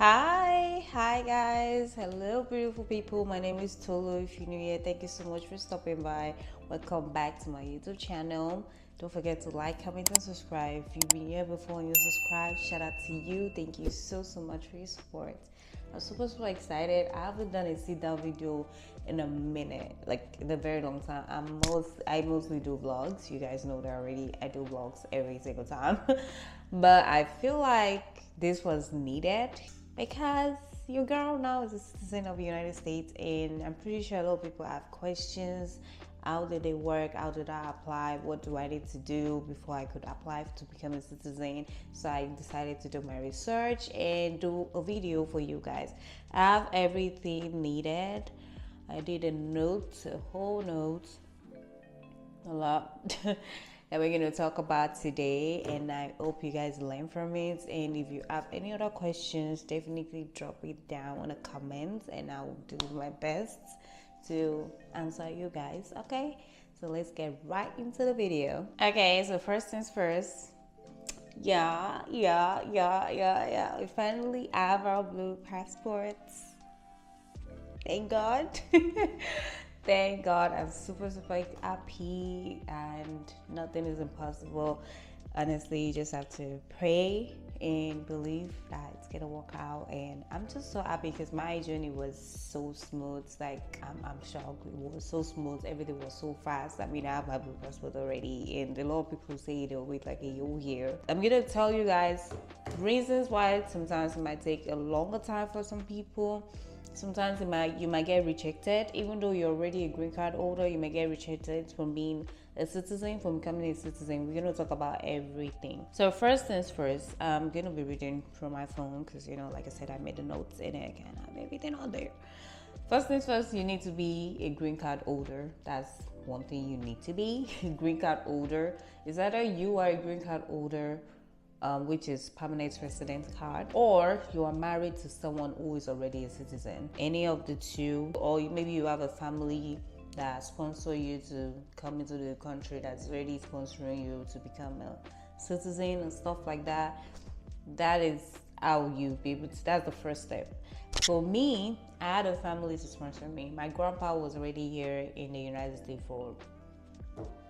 Hi guys, hello beautiful people. My name is Tolu. If you're new here, thank you so much for stopping by. Welcome back to my YouTube channel. Don't forget to like, comment, and subscribe. If you've been here before and you subscribe, shout out to you. Thank you so much for your support. I'm super excited. I haven't done a sit down video in a minute, like in a very long time. I mostly do vlogs. You guys know that already. I do vlogs every single time, but I feel like this was needed because your girl now is a citizen of the United States, and I'm pretty sure a lot of people have questions. How did they work? How did I apply? What do I need to do before I could apply to become a citizen? So I decided to do my research and do a video for you guys. I have everything needed. I did a whole note, a lot that we're going to talk about today, and I hope you guys learn from it. And if you have any other questions, definitely drop it down in the comments and I'll do my best to answer you guys. Okay, so let's get right into the video. Okay, so first things first, we finally have our blue passports. Thank God. Thank God. I'm super happy, and nothing is impossible. Honestly, you just have to pray and believe that it's gonna work out. And I'm just so happy because my journey was so smooth. Like I'm shocked. It was so smooth. Everything was so fast. I mean, I have my blue passport already, and a lot of people say they'll wait like a whole year. I'm gonna tell you guys reasons why sometimes it might take a longer time for some people. Sometimes you might get rejected, even though you're already a green card holder. You may get rejected from being a citizen, from becoming a citizen. We're going to talk about everything. So first things first, I'm going to be reading from my phone because, like I said, I made the notes in it and I have everything on there. First things first, you need to be a green card holder. That's one thing you need to be. Green card holder is either you are a green card holder, which is permanent resident card, or you are married to someone who is already a citizen. Any of the two, or maybe you have a family that sponsor you to come into the country, that's already sponsoring you to become a citizen and stuff like that. That is how you be able to, that's the first step. For me, I had a family to sponsor me. My grandpa was already here in the United States for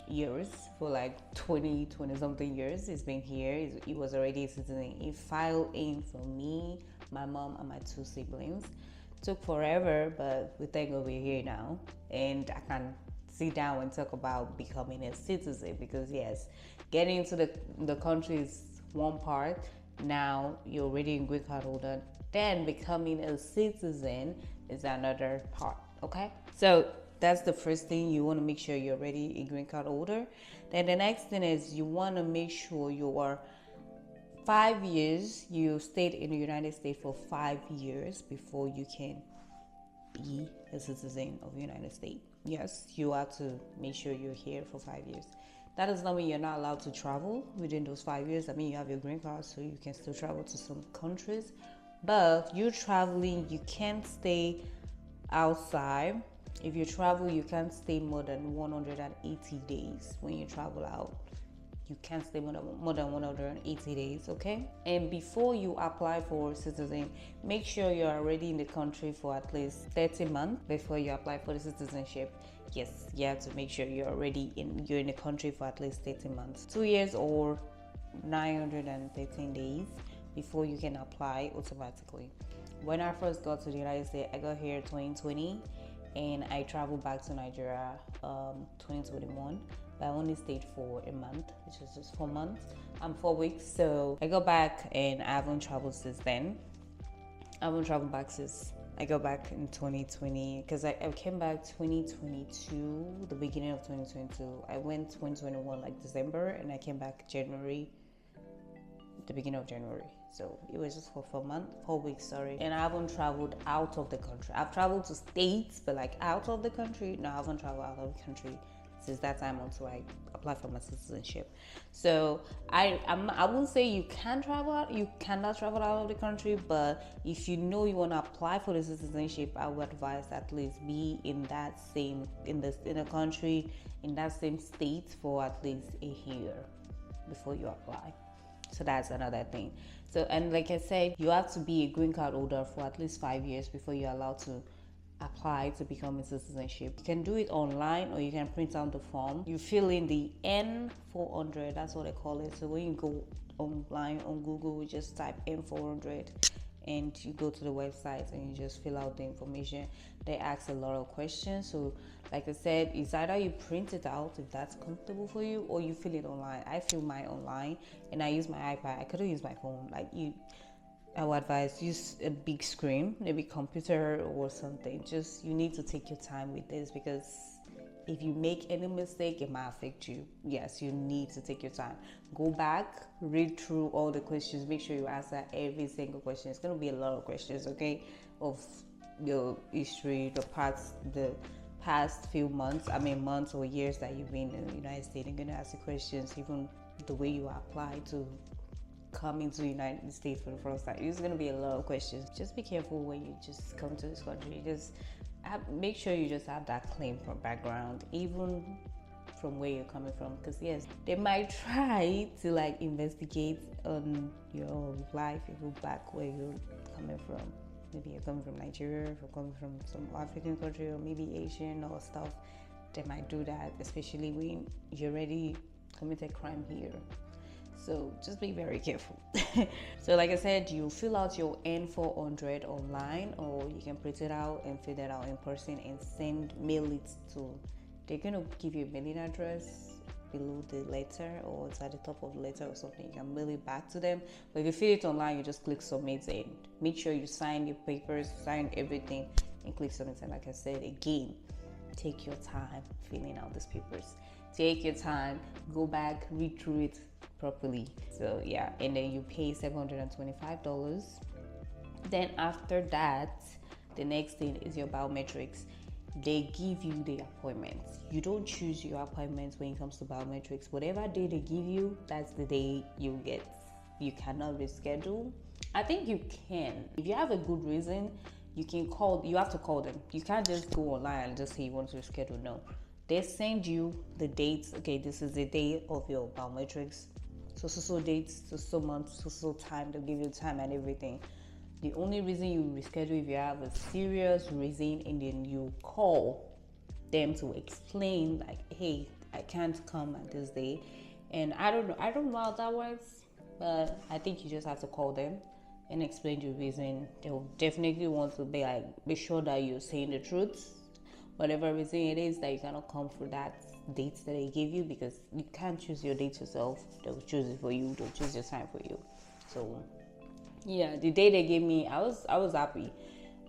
years, for like 20 something years. He's been here. He was already a citizen. He filed in for me, my mom, and my two siblings. Took forever, but we thank God we're here now, and I can sit down and talk about becoming a citizen, because yes, getting into the country is one part. Now you're already a green card holder, then becoming a citizen is another part. Okay, so that's the first thing. You want to make sure you're already a green card holder. Then the next thing is you want to make sure you are 5 years, you stayed in the United States for 5 years before you can be a citizen of the United States. Yes, you have to make sure you're here for 5 years. That does not mean you're not allowed to travel within those 5 years. I mean, you have your green card, so you can still travel to some countries. But you're traveling, you can't stay outside. If you travel, you can't stay more than 180 days when you travel out. You can't stay more than 180 days, okay? And before you apply for citizen, make sure you're already in the country for at least 30 months before you apply for the citizenship. Yes, you have to make sure you're in the country for at least 30 months. 2 years or 913 days before you can apply automatically. When I first got to the United States, I got here in 2020, and I traveled back to Nigeria 2021. But I only stayed for a month, which is just 4 months. 4 weeks. So I got back and I haven't traveled since then. I haven't traveled back since I got back in 2020, because I came back 2022, the beginning of 2022. I went 2021 like December, and I came back January, the beginning of January. So it was just for 4 weeks, sorry. And I haven't traveled out of the country. I've traveled to states, but like out of the country, no, I haven't traveled out of the country since that time until I apply for my citizenship. So I won't say you cannot travel out of the country, but if you know you want to apply for the citizenship, I would advise at least be in the country, in that same state for at least a year before you apply. So that's another thing. So, and like I said, you have to be a green card holder for at least 5 years before you're allowed to apply to become a citizenship. You can do it online or you can print out the form. You fill in the N400, that's what I call it. So when you go online on Google, you just type N400 and you go to the website and you just fill out the information. They ask a lot of questions. So like I said, it's either you print it out if that's comfortable for you, or you fill it online. I fill mine online and I use my iPad. I couldn't use my phone. I would advise use a big screen, maybe computer or something. Just you need to take your time with this, because if you make any mistake, it might affect you. Yes, you need to take your time. Go back, read through all the questions, make sure you answer every single question. It's going to be a lot of questions, okay, of your history, the past few months, months or years that you've been in the United States. They're going to ask you questions, even the way you apply to come into the United States for the first time. It's going to be a lot of questions. Just be careful when you just come to this country. Just make sure you just have that clean from background, even from where you're coming from, because yes, they might try to like investigate on your life. You go back where you're coming from. Maybe you're coming from Nigeria, if you're coming from some African country, or maybe Asian or stuff. They might do that, especially when you already committed crime here. So just be very careful. So like I said, you fill out your N400 online, or you can print it out and fill it out in person and mail it to, they're going to give you a mailing address below the letter, or it's at the top of the letter or something. You can mail it back to them. But if you fill it online, you just click submit and make sure you sign your papers, sign everything, and click submit. And like I said again, take your time filling out these papers. Take your time, go back, read through it properly. So yeah, and then you pay $725. Then after that, the next thing is your biometrics. They give you the appointments. You don't choose your appointments when it comes to biometrics. Whatever day they give you, that's the day you get. You cannot reschedule. I think you can. If you have a good reason, you have to call them. You can't just go online and just say you want to reschedule. No. They send you the dates. Okay, this is the day of your biometrics. So dates, so months, so time. They'll give you time and everything. The only reason you reschedule if you have a serious reason, and then you call them to explain like, hey, I can't come at this day. And I don't know how that works, but I think you just have to call them and explain your reason. They'll definitely want to be sure that you're saying the truth. Whatever reason it is that you cannot come for that date that they give you, because you can't choose your date yourself. They'll choose it for you. They'll choose your time for you. So yeah, the day they gave me, I was happy.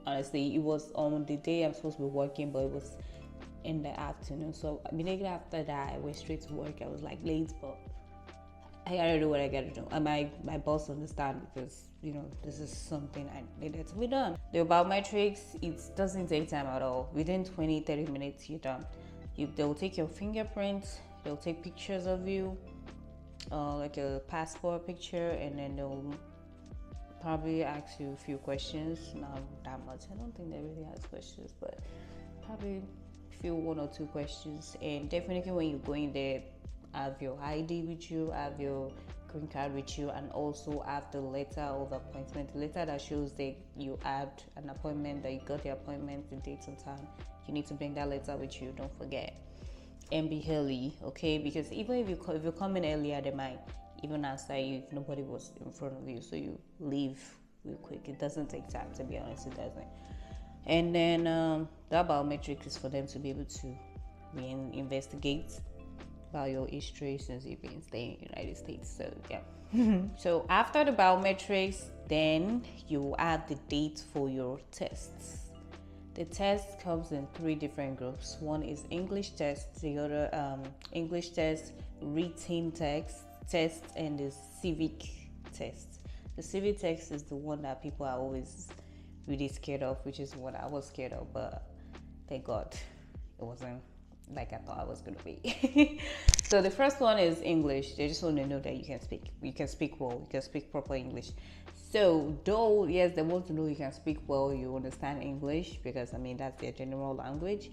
Honestly, it was on the day I'm supposed to be working, but it was in the afternoon. So immediately after that, I went straight to work. I was like late, but I gotta do what I gotta do. And my boss understand, because this is something I needed to be done. The biometrics, it doesn't take time at all. Within 20-30 minutes, you're done. They'll take your fingerprints, they'll take pictures of you, like a passport picture, and then they'll probably ask you a few questions. Not that much. I don't think they really ask questions, but probably one or two questions. And definitely when you go in there, have your ID with you, have your green card with you, and also have the letter of appointment, the letter that shows that you had an appointment, that you got the appointment, the date and time. You need to bring that letter with you, don't forget. And be early, okay? Because even if you come in earlier, they might even answer you if nobody was in front of you. So you leave real quick. It doesn't take time, to be honest, it doesn't. And then that biometric is for them to be able to investigate about your history since you've been staying in the United States. So yeah. So after the biometrics, then you add the date for your tests. The test comes in 3 different groups. One is English test, the other English test, written test, and the civic test. The civic test is the one that people are always really scared of, which is what I was scared of, but thank God it wasn't like I thought I was going to be. So the first one is English. They just want to know that you can speak well, you can speak proper English. So though, yes, they want to know you can speak well, you understand English, because that's their general language,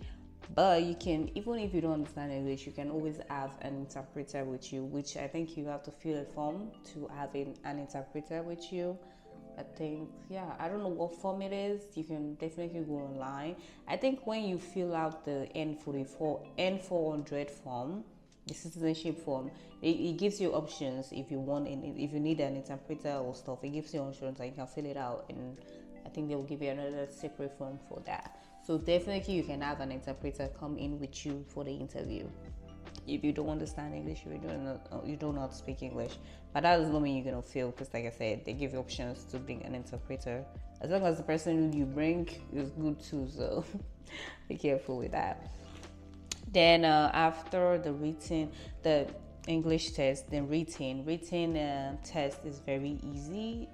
But you can, even if you don't understand English, you can always have an interpreter with you, which I think you have to fill a form to have an interpreter with you. I think, yeah, I don't know what form it is. You can definitely go online. I think when you fill out the N400 form, the citizenship form, it gives you options if you want, if you need an interpreter or stuff. It gives you options and you can fill it out, and I think they will give you another separate form for that. So definitely you can have an interpreter come in with you for the interview. If you don't understand English, if you don't know how to speak English, but that does not mean you're gonna fail, because like I said, they give you options to bring an interpreter as long as the person you bring is good too. So be careful with that. Then after the English test, then written test is very easy.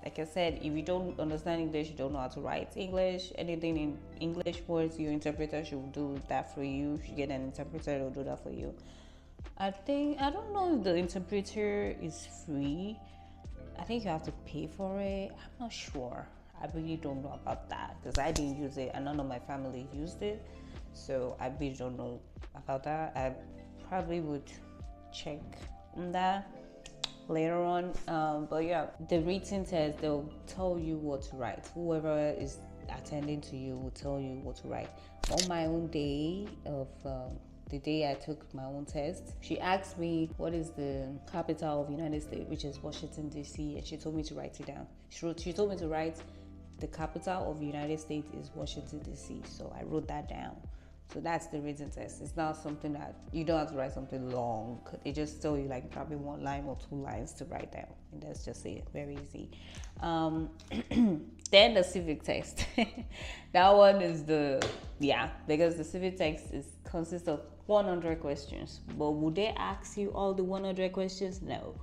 Like I said, if you don't understand English, you don't know how to write English, anything in English words, your interpreter should do that for you. You should get an interpreter to do that for you. I don't know if the interpreter is free. I think you have to pay for it. I'm not sure. I really don't know about that because I didn't use it and none of my family used it. So I really don't know about that. I probably would check on that later on. But yeah, the written test, they'll tell you what to write. Whoever is attending to you will tell you what to write. On my own day of the day I took my own test, she asked me what is the capital of the United States, which is Washington D.C., and she told me to write it down. She told me to write the capital of the United States is Washington D.C. So I wrote that down. So that's the written test. It's not something that you don't have to write something long. They just tell you like probably one line or two lines to write down, and that's just it. Very easy. Then the civic test. That one is because the civic test consists of 100 questions. But would they ask you all the 100 questions? No.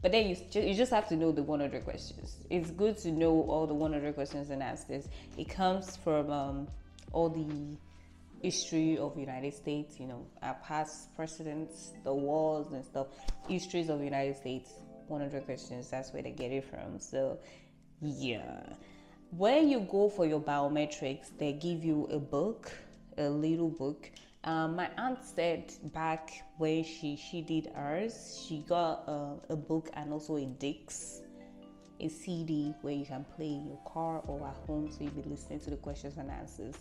But then you just have to know the 100 questions. It's good to know all the 100 questions and answers. It comes from all the history of the United States, our past presidents, the wars and stuff, histories of the United States, 100 questions, that's where they get it from. So yeah, when you go for your biometrics, they give you a little book. My aunt said back when she did hers, she got a book and also a Dix, a CD where you can play in your car or at home, so you'll be listening to the questions and answers,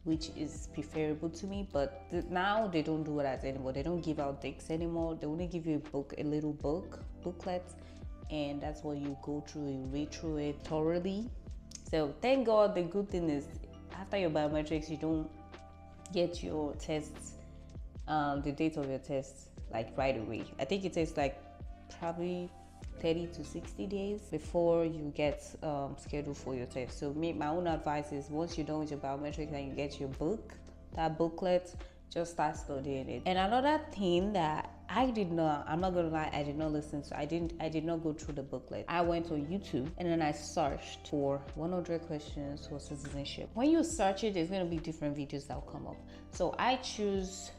which is preferable to me. But now they don't do that anymore. They don't give out Dix anymore. They only give you a little booklet, and that's what you go through. You read through it thoroughly. So thank God. The good thing is after your biometrics, you don't get your tests, the date of your test like right away. I think it takes like probably 30 to 60 days before you get scheduled for your test. So my own advice is once you're done with your biometrics and you get your booklet, just start studying it. And another thing that I'm not gonna lie, I did not listen to, I did not go through the booklet. I went on YouTube and then I searched for 100 questions for citizenship. When you search it, there's gonna be different videos that will come up. So I choose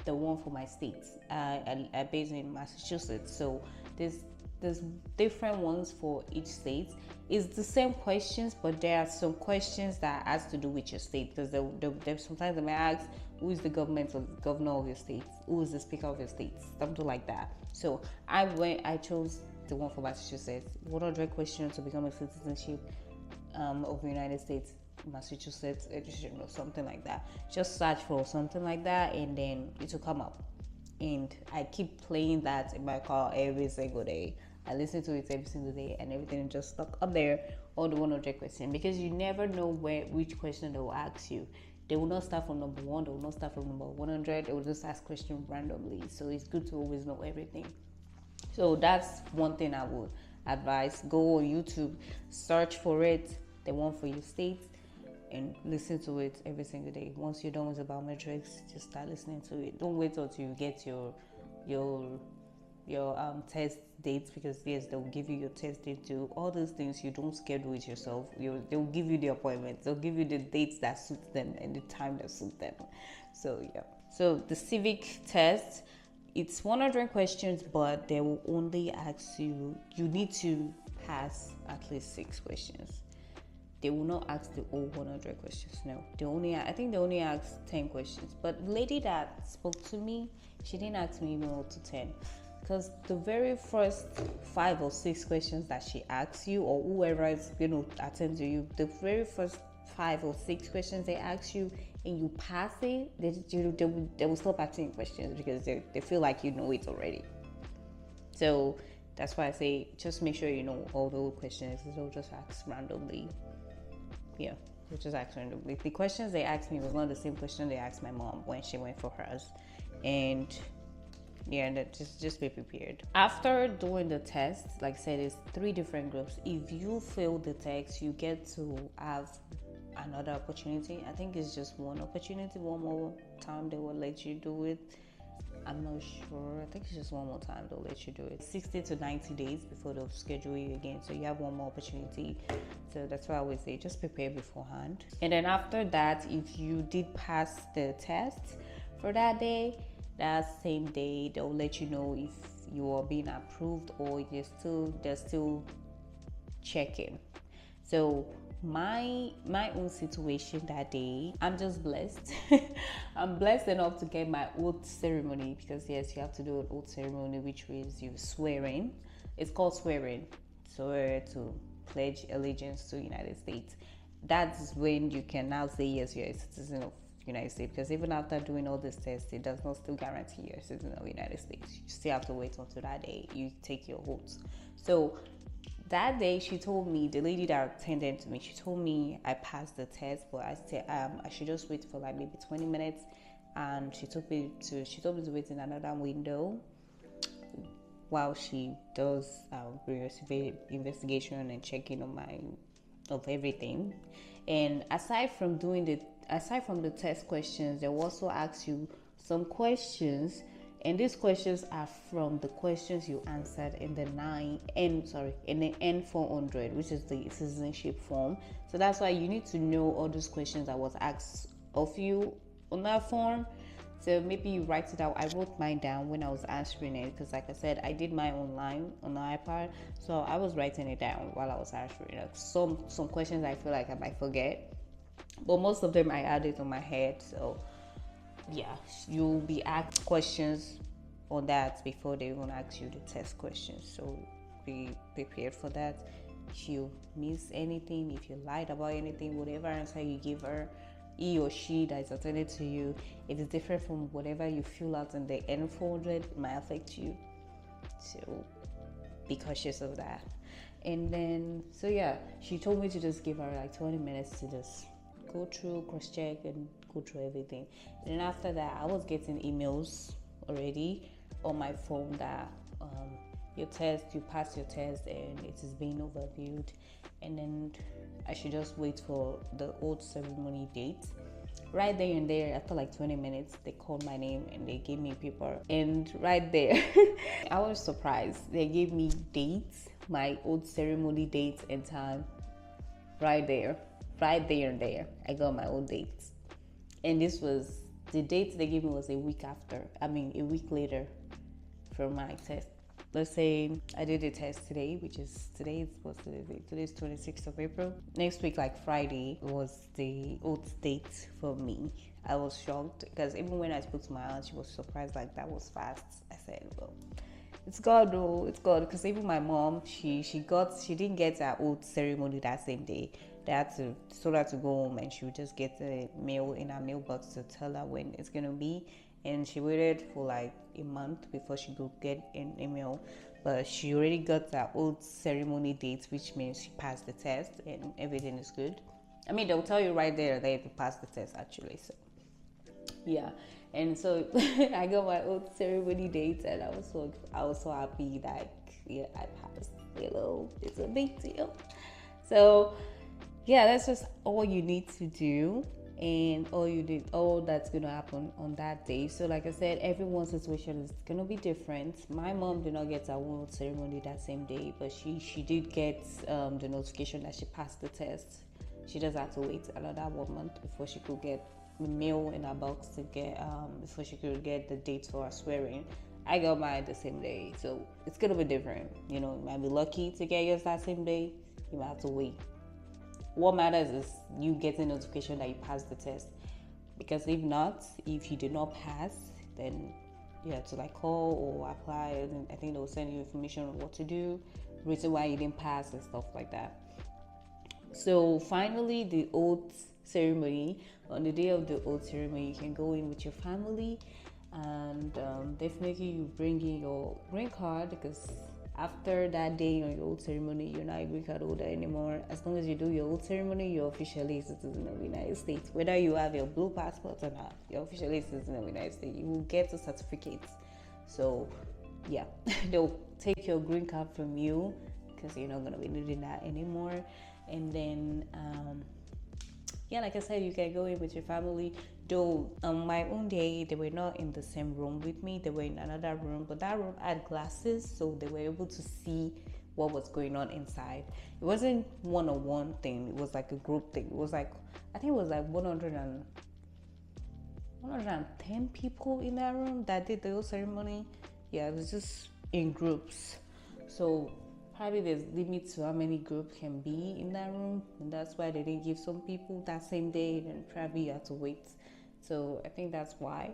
the one for my state. I based in Massachusetts. So there's different ones for each state. It's the same questions, but there are some questions that has to do with your state, because sometimes they may ask who is the governor of your state, who is the speaker of your state, something like that. So I chose the one for Massachusetts. 100 questions to become a citizenship of the United States, Massachusetts edition or something like that. Just search for something like that and then it will come up. And I keep playing that in my car every single day. I listen to it every single day and everything just stuck up there, all the 100 questions, because you never know which question they will ask you. They will not start from number 1, they will not start from number 100, they will just ask questions randomly. So it's good to always know everything. So that's one thing I would advise. Go on YouTube, search for it, the one for your state, and listen to it every single day. Once you're done with the biometrics, just start listening to it. Don't wait until you get your test dates, because yes, they'll give you your test date too. All those things you don't schedule it yourself. They'll give you the appointments. They'll give you the dates that suit them and the time that suit them. So yeah. So the civic test, it's 100 questions, but they will only ask you need to pass at least 6 questions. they will not ask the whole 100 questions. No, I think they only asked 10 questions. But the lady that spoke to me, she didn't ask me even up to 10. Because the very first 5 or 6 questions that she asks you, or whoever is attend to you, the very first 5 or 6 questions they ask you and you pass it, they will stop asking questions because they feel like you know it already. So that's why I say just make sure you know all the questions. They'll just ask randomly. Yeah, they'll just ask randomly. The questions they asked me was not the same question they asked my mom when she went for hers. And yeah, and just be prepared. After doing the test, like I said, it's 3 different groups. If you fail the test, you get to have another opportunity. I think it's just one opportunity, one more time they will let you do it. I'm not sure. I think it's just one more time they'll let you do it. 60 to 90 days before they'll schedule you again. So you have one more opportunity. So that's why I always say just prepare beforehand. And then after that, if you did pass the test for that day, that same day they'll let you know if you are being approved or they're still checking. So my own situation that day, I'm just blessed. I'm blessed enough to get my oath ceremony, because yes, you have to do an oath ceremony, which is you swearing. It's called swearing. Swear to pledge allegiance to the United States. That's when you can now say yes, you're a citizen of United States, because even after doing all this tests, it does not still guarantee you're a citizen of the United States. You still have to wait until that day you take your oath. So that day, she told me, the lady that attended to me, she told me I passed the test, but I said I should just wait for like maybe 20 minutes. And she told me to wait in another window while she does investigation and checking on of everything. And aside from the test questions, they will also ask you some questions. And these questions are from the questions you answered in the N400, which is the citizenship form. So that's why you need to know all those questions that was asked of you on that form. So maybe you write it out. I wrote mine down when I was answering it, because like I said, I did mine online on the iPad. So I was writing it down while I was answering it. Some questions I feel like I might forget, but most of them I had it on my head. So yeah, you'll be asked questions on that before they even ask you the test questions. So be prepared for that. If you miss anything, if you lied about anything, whatever answer you give her, he or she that is attending to you, if it's different from whatever you fill out in the N400, it might affect you. So be cautious of that. And then, so yeah, she told me to just give her like 20 minutes to just go through, cross-check, and go through everything. And then after that, I was getting emails already on my phone that you passed your test and it is being overviewed. And then I should just wait for the oath ceremony date. Right there and there, after like 20 minutes, they called my name and they gave me paper. And right there, I was surprised. They gave me dates, my oath ceremony date and time. Right there and there, I got my own dates. And this was, the date they gave me was a week later from my test. Let's say I did the test today, today's 26th of April. Next week, like Friday, was the oath date for me. I was shocked, because even when I spoke to my aunt, she was surprised, like that was fast. I said, well, it's God, though. It's God, because even my mom, she didn't get her oath ceremony that same day. They had to told her to go home, and she would just get a mail in her mailbox to tell her when it's gonna be. And she waited for like a month before she could get an email, but she already got her oath ceremony date, which means she passed the test and everything is good. I mean, they'll tell you right there that you passed the test actually. So yeah, and so I got my oath ceremony date, and I was so happy. Like, yeah, I passed. It's a big deal. So yeah, that's just all you need to do, and all that's gonna happen on that day. So like I said, everyone's situation is gonna be different. My mom did not get her own ceremony that same day, but she did get the notification that she passed the test. She just had to wait another 1 month before she could get the mail in her box to get before she could get the date for her swearing. I got mine the same day, so it's gonna be different. You might be lucky to get yours that same day. You might have to wait What matters is you getting notification that you passed the test. Because if not, if you did not pass, then you have to like call or apply, and I think they'll send you information on what to do, reason why you didn't pass and stuff like that. So finally, the oath ceremony. On the day of the oath ceremony, you can go in with your family, and definitely you bring in your green card, because after that day on your oath ceremony, you're not a green card holder anymore. As long as you do your oath ceremony, you're officially a citizen of the United States. Whether you have your blue passport or not, you're officially a citizen of the United States. You will get a certificate. So yeah, they'll take your green card from you, because you're not going to be needing that anymore. And then yeah, like I said, you can go in with your family. Though on my own day, they were not in the same room with me, they were in another room, but that room had glasses, so they were able to see what was going on inside. It wasn't one-on-one thing, it was like a group thing. It was like, I think it was like 110 people in that room that did the whole ceremony. Yeah, it was just in groups. So probably there's limits to how many groups can be in that room, and that's why they didn't give some people that same day, and probably you had to wait. So I think that's why.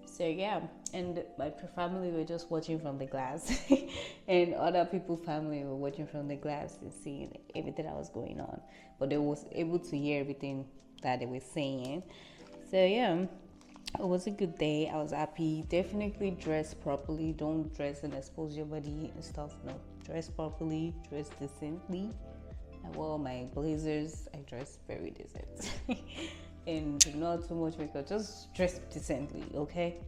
So yeah, and my family were just watching from the glass, and other people's family were watching from the glass and seeing everything that was going on, but they was able to hear everything that they were saying. So yeah, it was a good day. I was happy. Definitely dress properly. Don't dress and expose your body and stuff. No, dress properly, dress decently. I wore my blazers. I dressed very decent. And not too much makeup. Just dress decently, okay?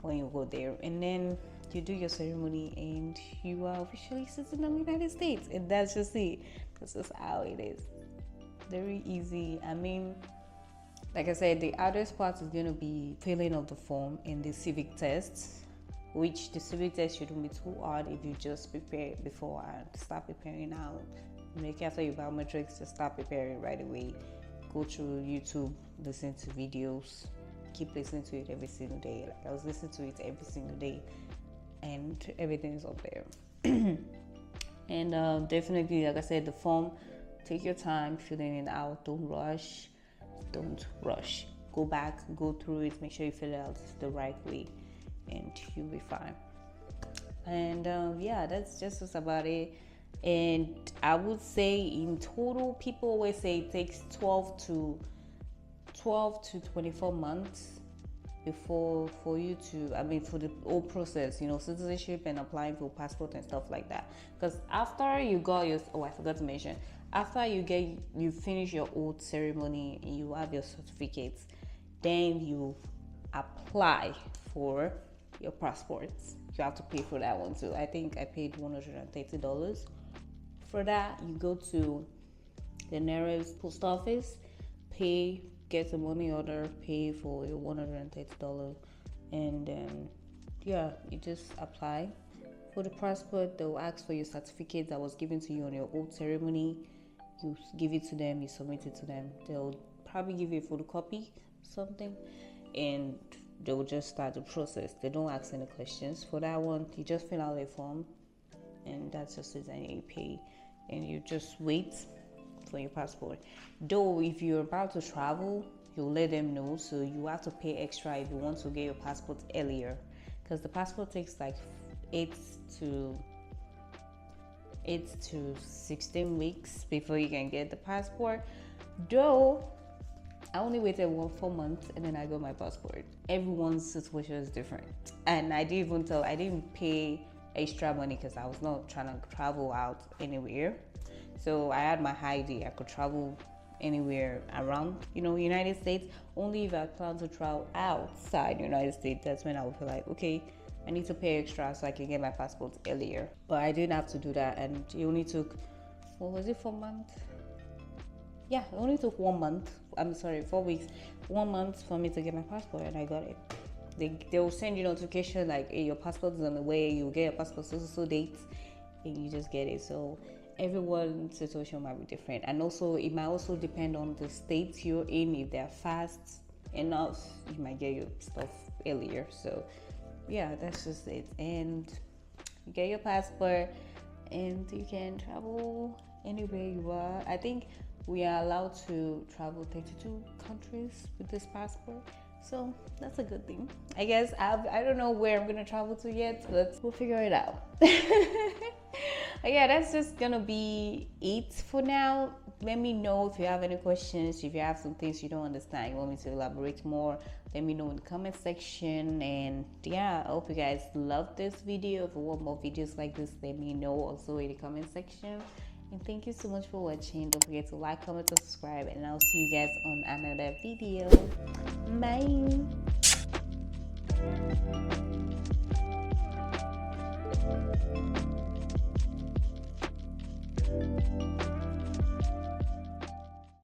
When you go there. And then you do your ceremony and you are officially citizen of the United States. And that's just it. That's just how it is. Very easy. I mean, like I said, the hardest part is going to be filling of the form in the civic test, which the civic test shouldn't be too hard if you just prepare before and start preparing now. Make after your biometrics, just start preparing right away. Go through YouTube, listen to videos, keep listening to it every single day. Like I was listening to it every single day, and everything is up there. And definitely, like I said, the form, take your time filling it out. Don't rush. Go back, go through it, make sure you fill it out the right way, and you'll be fine. And yeah, that's just about it. And I would say in total, people always say it takes 12 to 24 months before for you to, I mean, for the whole process, citizenship and applying for passport and stuff like that. Because after you got your, I forgot to mention, after you finish your oath ceremony and you have your certificates, then you apply for your passports. You have to pay for that one too. I think I paid $130 for that. You go to the nearest post office, pay, get a money order, pay for your $130, and then yeah, you just apply for the passport. They'll ask for your certificate that was given to you on your oath ceremony. You give it to them, you submit it to them. They'll probably give you a photocopy, something, and they'll just start the process. They don't ask any questions for that one. You just fill out a form, and that's just it. And you pay, and you just wait for your passport. Though if you're about to travel, you'll let them know, so you have to pay extra if you want to get your passport earlier, because the passport takes like 8 to 16 weeks before you can get the passport. Though I only waited 4 months and then I got my passport. Everyone's situation is different, and I didn't pay extra money because I was not trying to travel out anywhere. So I had my ID. I could travel anywhere around, United States. Only if I plan to travel outside the United States, that's when I would feel like, okay, I need to pay extra so I can get my passport earlier. But I didn't have to do that, and it only took, 4 months? Yeah, it only took 1 month. 4 weeks. 1 month for me to get my passport, and I got it. They will send you notification like, hey, your passport is on the way. You'll get your passport so dates, and you just get it. So everyone's situation might be different, and also it might also depend on the state you're in. If they're fast enough, you might get your stuff earlier. So yeah, that's just it. And you get your passport and you can travel anywhere you are. I think we are allowed to travel 32 countries with this passport. So that's a good thing. I guess I don't know where I'm gonna travel to yet, but we'll figure it out. Yeah, that's just gonna be it for now. Let me know if you have any questions, if you have some things you don't understand, you want me to elaborate more, let me know in the comment section. And yeah, I hope you guys love this video. If you want more videos like this, let me know also in the comment section. And thank you so much for watching. Don't forget to like, comment, and subscribe, and I'll see you guys on another video. Bye.